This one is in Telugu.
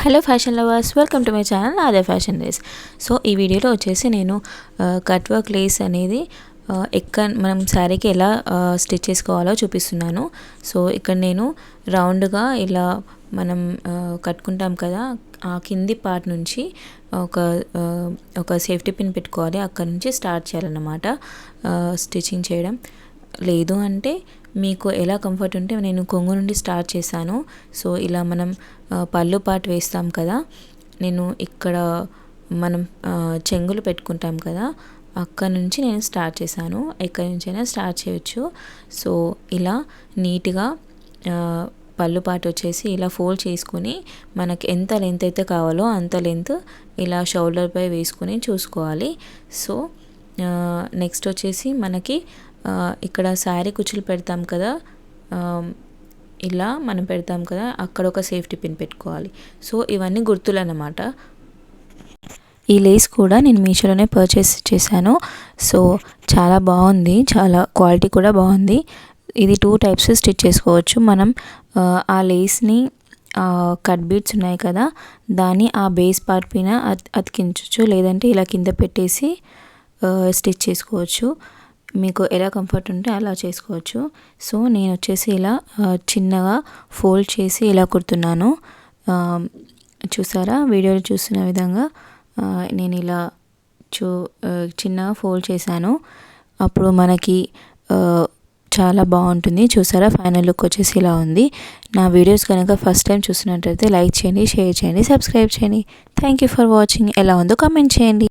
Hello fashion lovers, welcome to my channel ఆదే ఫ్యాషన్ డేస్. సో ఈ వీడియోలో వచ్చేసి నేను కట్ వర్క్ లేస్ అనేది మనం శారీకి ఎలా స్టిచ్ చేసుకోవాలో చూపిస్తున్నాను. సో ఇక్కడ నేను రౌండ్గా ఇలా మనం కట్టుకుంటాం కదా, ఆ కింది పార్ట్ నుంచి ఒక సేఫ్టీ పిన్ పెట్టుకోవాలి. అక్కడ నుంచి స్టార్ట్ చేయాలన్నమాట స్టిచ్చింగ్ చేయడం. లేదు అంటే మీకు ఎలా కంఫర్ట్ ఉంటే నేను కొంగు నుండి స్టార్ట్ చేశాను. సో ఇలా మనం పళ్ళు పార్ట్ వేస్తాం కదా, నేను ఇక్కడ మనం చెంగులు పెట్టుకుంటాం కదా, అక్కడ నుంచి నేను స్టార్ట్ చేశాను. ఎక్కడి నుంచైనా స్టార్ట్ చేయొచ్చు. సో ఇలా నీట్గా పళ్ళు పార్ట్ వచ్చేసి ఇలా ఫోల్డ్ చేసుకొని మనకి ఎంత లెంత్ అయితే కావాలో అంత లెంత్ ఇలా షోల్డర్పై వేసుకొని చూసుకోవాలి. సో నెక్స్ట్ వచ్చేసి మనకి ఇక్కడ శారీ కుచ్చులు పెడతాం కదా, ఇలా మనం పెడతాం కదా, అక్కడ ఒక సేఫ్టీ పిన్ పెట్టుకోవాలి. సో ఇవన్నీ గుర్తులు అన్నమాట. ఈ లేస్ కూడా నేను మీషోలోనే పర్చేస్ చేశాను. సో చాలా బాగుంది, చాలా క్వాలిటీ కూడా బాగుంది. ఇది 2 టైప్స్ స్టిచ్ చేసుకోవచ్చు. మనం ఆ లేస్ని కట్ బీట్స్ ఉన్నాయి కదా, దాన్ని ఆ బేస్ పార్ట్ పైన అతికించవచ్చు, లేదంటే ఇలా కింద పెట్టేసి స్టిచ్ చేసుకోవచ్చు. మీకు ఎలా కంఫర్ట్ ఉంటే అలా చేసుకోవచ్చు. సో నేను వచ్చేసి ఇలా చిన్నగా ఫోల్డ్ చేసి ఇలా కుడుతున్నాను. చూసారా, వీడియోలో చూస్తున్న విధంగా నేను ఇలా చిన్నగా ఫోల్డ్ చేశాను. అప్పుడు మనకి చాలా బాగుంటుంది. చూసారా, ఫైనల్ లుక్ వచ్చేసి ఇలా ఉంది. నా వీడియోస్ కనుక ఫస్ట్ టైం చూస్తున్నట్టయితే లైక్ చేయండి, షేర్ చేయండి, సబ్స్క్రైబ్ చేయండి. Thank you for watching. ఎలా ఉందో కామెంట్ చేయండి.